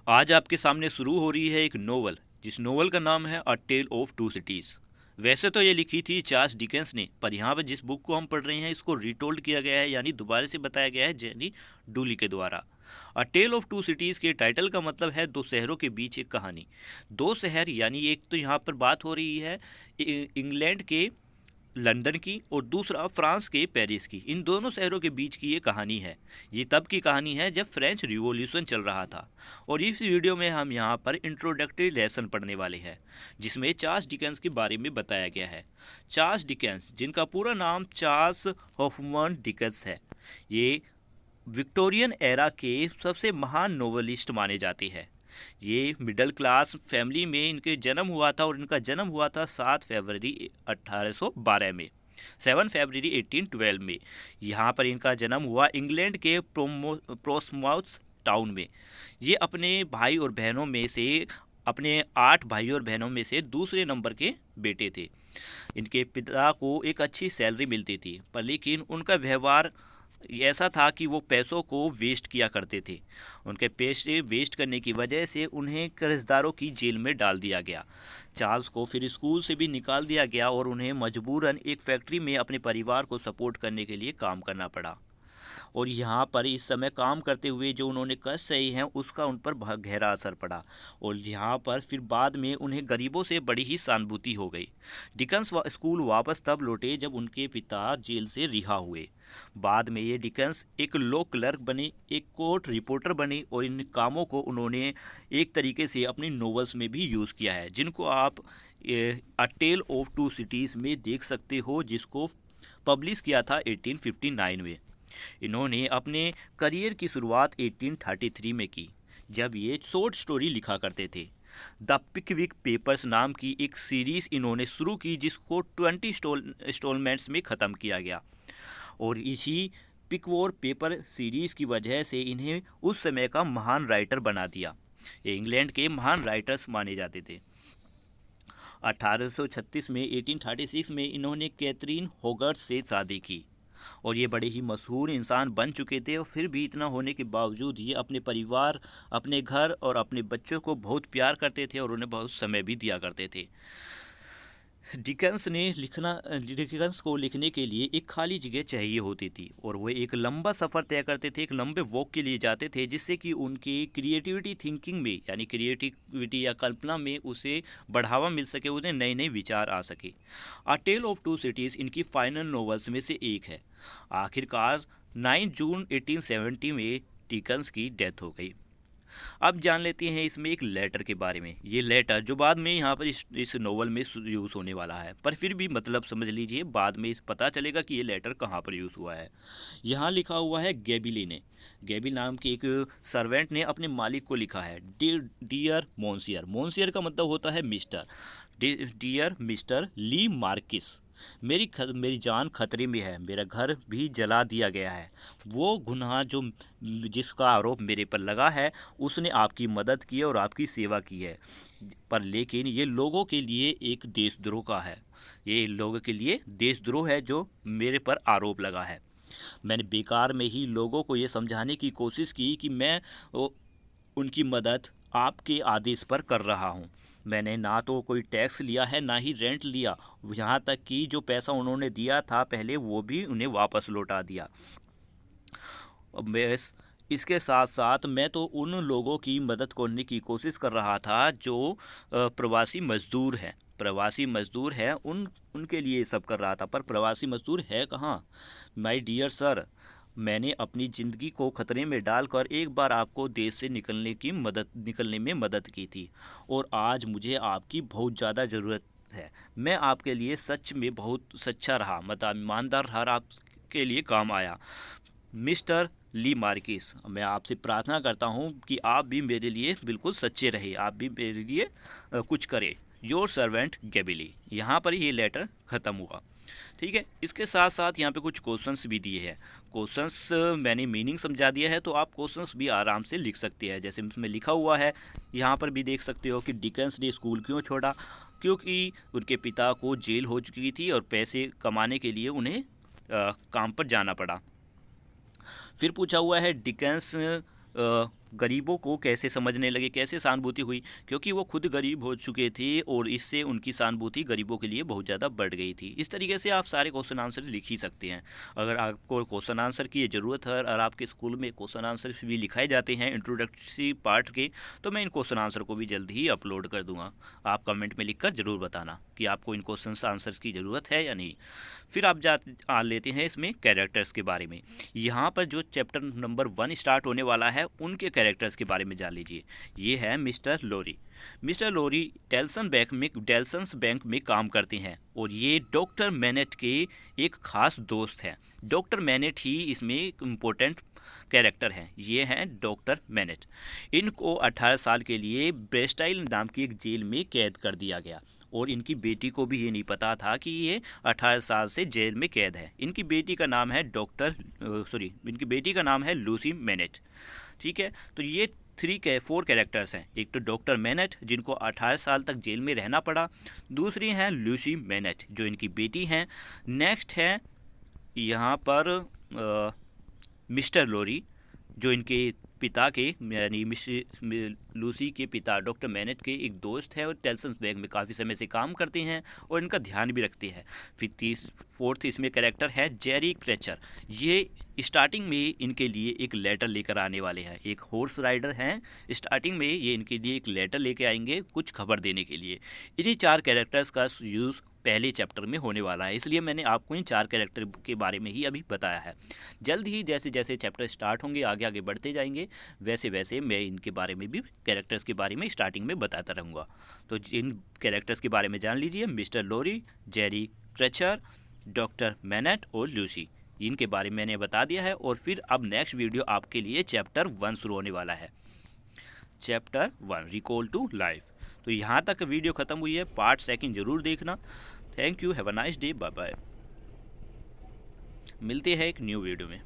आज आपके सामने शुरू हो रही है एक नोवेल, जिस नोवेल का नाम है अ टेल ऑफ टू सिटीज़। वैसे तो ये लिखी थी चार्ल्स डिकेंस ने, पर यहाँ पर जिस बुक को हम पढ़ रहे हैं इसको रीटोल्ड किया गया है, यानी दोबारा से बताया गया है जेनी डूली के द्वारा। अ टेल ऑफ टू सिटीज़ के टाइटल का मतलब है दो शहरों के बीच एक कहानी। दो शहर यानी एक तो यहाँ पर बात हो रही है इंग्लैंड के लंदन की और दूसरा फ्रांस के पेरिस की। इन दोनों शहरों के बीच की ये कहानी है। ये तब की कहानी है जब फ्रेंच रिवॉल्यूशन चल रहा था। और इस वीडियो में हम यहाँ पर इंट्रोडक्टरी लेसन पढ़ने वाले हैं, जिसमें चार्ल्स डिकेंस के बारे में बताया गया है। चार्ल्स डिकेंस, जिनका पूरा नाम चार्ल्स हॉफमैन डिकेंस है, ये विक्टोरियन एरा के सबसे महान नोवेलिस्ट माने जाते हैं। ये मिडिल क्लास फैमिली में इनके जन्म हुआ था और इनका जन्म हुआ था 7 फरवरी 1812 में, 7 फरवरी 1812 में। यहाँ पर इनका जन्म हुआ इंग्लैंड के प्रोस्माउथ टाउन में। ये अपने भाई और बहनों में से अपने 8 भाई और बहनों में से दूसरे नंबर के बेटे थे। इनके पिता को एक अच्छी सैलरी मिलती थी, पर लेकिन उनका व्यवहार ऐसा था कि वो पैसों को वेस्ट किया करते थे। उनके पैसे वेस्ट करने की वजह से उन्हें कर्जदारों की जेल में डाल दिया गया। चार्ल्स को फिर स्कूल से भी निकाल दिया गया और उन्हें मजबूरन एक फैक्ट्री में अपने परिवार को सपोर्ट करने के लिए काम करना पड़ा। और यहाँ पर इस समय काम करते हुए जो उन्होंने कष्ट सहे हैं उसका उन पर बहुत गहरा असर पड़ा। और यहाँ पर फिर बाद में उन्हें गरीबों से बड़ी ही सहानुभूति हो गई। डिकन्स स्कूल वापस तब लौटे जब उनके पिता जेल से रिहा हुए। बाद में ये डिकन्स एक लॉ क्लर्क बने, एक कोर्ट रिपोर्टर बने, और इन कामों को उन्होंने एक तरीके से अपनी नॉवेल्स में भी यूज़ किया है, जिनको आप अ टेल ऑफ टू सिटीज़ में देख सकते हो, जिसको पब्लिश किया था 1859 में। इन्होंने अपने करियर की शुरुआत 1833 में की, जब ये शॉर्ट स्टोरी लिखा करते थे। द पिकविक पेपर्स नाम की एक सीरीज़ इन्होंने शुरू की, जिसको 20 इंस्टॉलमेंट्स में ख़त्म किया गया। और इसी पिकवोर पेपर सीरीज़ की वजह से इन्हें उस समय का महान राइटर बना दिया। ये इंग्लैंड के महान राइटर्स माने जाते थे। 1836 में 1836 में इन्होंने कैथरीन होगर्ट से शादी की, और ये बड़े ही मशहूर इंसान बन चुके थे। और फिर भी इतना होने के बावजूद ये अपने परिवार, अपने घर और अपने बच्चों को बहुत प्यार करते थे और उन्हें बहुत समय भी दिया करते थे। डिकेंस को लिखने के लिए एक खाली जगह चाहिए होती थी, और वो एक लंबा सफ़र तय करते थे, एक लंबे वॉक के लिए जाते थे, जिससे कि उनकी क्रिएटिविटी थिंकिंग में, यानी क्रिएटिविटी या कल्पना में उसे बढ़ावा मिल सके, उन्हें नए नए विचार आ सके। अ टेल ऑफ टू सिटीज़ इनकी फाइनल नॉवेल्स में से एक है। आखिरकार 9 जून 1870 में डिकेंस की डेथ हो गई। अब जान लेते हैं इसमें एक लेटर के बारे में। ये लेटर जो बाद में यहाँ पर इस नोवेल में यूज़ होने वाला है, पर फिर भी मतलब समझ लीजिए, बाद में इस पता चलेगा कि ये लेटर कहाँ पर यूज़ हुआ है। यहाँ लिखा हुआ है गैबिली ने, गैबिल नाम के एक सर्वेंट ने अपने मालिक को लिखा है, डियर मोन्सियर। मोन्सियर का मतलब होता है मिस्टर। डियर मिस्टर ली मार्किस, मेरी जान खतरे में है, मेरा घर भी जला दिया गया है। वो गुनाह जो जिसका आरोप मेरे पर लगा है, उसने आपकी मदद की है और आपकी सेवा की है, पर लेकिन ये लोगों के लिए एक देशद्रोह का है। ये लोगों के लिए देशद्रोह है जो मेरे पर आरोप लगा है। मैंने बेकार में ही लोगों को ये समझाने की कोशिश की कि मैं उनकी मदद आपके आदेश पर कर रहा हूँ। मैंने ना तो कोई टैक्स लिया है, ना ही रेंट लिया। यहाँ तक कि जो पैसा उन्होंने दिया था पहले, वो भी उन्हें वापस लौटा दिया। बस इसके साथ साथ मैं तो उन लोगों की मदद करने की कोशिश कर रहा था जो प्रवासी मज़दूर हैं। प्रवासी मज़दूर हैं, उनके लिए सब कर रहा था, पर प्रवासी मज़दूर है कहाँ। माय डियर सर, मैंने अपनी ज़िंदगी को ख़तरे में डालकर एक बार आपको देश से निकलने में मदद की थी, और आज मुझे आपकी बहुत ज़्यादा ज़रूरत है। मैं आपके लिए सच में बहुत सच्चा रहा, मतलब ईमानदार रहा, आपके लिए काम आया। मिस्टर ली मार्किस, मैं आपसे प्रार्थना करता हूँ कि आप भी मेरे लिए बिल्कुल सच्चे रहे, आप भी मेरे लिए कुछ करें। Your servant Gabili. यहाँ पर ये लेटर ख़त्म हुआ। ठीक है, इसके साथ साथ यहाँ पे कुछ क्वेश्चंस भी दिए हैं। क्वेश्चंस मैंने मीनिंग समझा दिया है, तो आप क्वेश्चंस भी आराम से लिख सकते हैं। जैसे इसमें लिखा हुआ है, यहाँ पर भी देख सकते हो कि डिकेंस ने स्कूल क्यों छोड़ा, क्योंकि उनके पिता को जेल हो चुकी थी और पैसे कमाने के लिए उन्हें काम पर जाना पड़ा। फिर पूछा हुआ है डिकेंस गरीबों को कैसे समझने लगे, कैसे सहानुभूति हुई, क्योंकि वो खुद गरीब हो चुके थे और इससे उनकी सहानुभूति गरीबों के लिए बहुत ज़्यादा बढ़ गई थी। इस तरीके से आप सारे क्वेश्चन आंसर लिख ही सकते हैं। अगर आपको क्वेश्चन आंसर की ज़रूरत है और आपके स्कूल में क्वेश्चन आंसर भी लिखाए जाते हैं इंट्रोडक्टरी पार्ट के, तो मैं इन क्वेश्चन आंसर को भी जल्द ही अपलोड कर दूंगा। आप कमेंट में लिखकर ज़रूर बताना कि आपको इन क्वेश्चन आंसर्स की ज़रूरत है या नहीं। फिर आप आ लेते हैं इसमें कैरेक्टर्स के बारे में। यहाँ पर जो चैप्टर नंबर 1 स्टार्ट होने वाला है उनके कैरेक्टर्स के बारे में जान लीजिए। ये है मिस्टर लोरी। मिस्टर लोरी डेल्सन्स बैंक में काम करते हैं और ये डॉक्टर मैनेट के एक खास दोस्त हैं। डॉक्टर मैनेट ही इसमें एक इम्पोर्टेंट कैरेक्टर हैं। ये हैं डॉक्टर मैनेट। इनको 18 साल के लिए ब्रेस्टाइल नाम की एक जेल में कैद कर दिया गया और इनकी बेटी को भी ये नहीं पता था कि ये 18 साल से जेल में कैद है। इनकी बेटी का नाम है इनकी बेटी का नाम है लूसी मैनेट। ठीक है, तो ये 4 कैरेक्टर्स हैं। एक तो डॉक्टर मैनेट जिनको 18 साल तक जेल में रहना पड़ा, दूसरी हैं लूसी मैनेट जो इनकी बेटी हैं, नेक्स्ट है यहाँ पर मिस्टर लोरी जो इनके पिता के यानी लूसी के पिता डॉक्टर मैनेट के एक दोस्त है और टेल्सन्स बैंक में काफ़ी समय से काम करते हैं और इनका ध्यान भी रखते हैं। फिर 4th इसमें कैरेक्टर है जेरी क्रेचर। ये स्टार्टिंग में इनके लिए एक लेटर लेकर आने वाले हैं। एक हॉर्स राइडर हैं, स्टार्टिंग में ये इनके लिए एक लेटर लेके आएंगे कुछ खबर देने के लिए। इन्हीं 4 कैरेक्टर्स का यूज़ पहले चैप्टर में होने वाला है, इसलिए मैंने आपको इन 4 कैरेक्टर के बारे में ही अभी बताया है। जल्द ही जैसे जैसे चैप्टर स्टार्ट होंगे आगे आगे बढ़ते जाएंगे, वैसे वैसे मैं इनके बारे में भी कैरेक्टर्स के बारे में स्टार्टिंग में बताता रहूँगा। तो इन कैरेक्टर्स के बारे में जान लीजिए, मिस्टर लोरी, जेरी क्रेचर, डॉक्टर मैनेट और लूसी, इनके बारे में मैंने बता दिया है। और फिर अब नेक्स्ट वीडियो आपके लिए चैप्टर 1 शुरू होने वाला है। Chapter 1 recall to life. तो यहाँ तक वीडियो ख़त्म हुई है, पार्ट 2 ज़रूर देखना। Thank you, have a nice day, bye bye. मिलते हैं एक न्यू वीडियो में।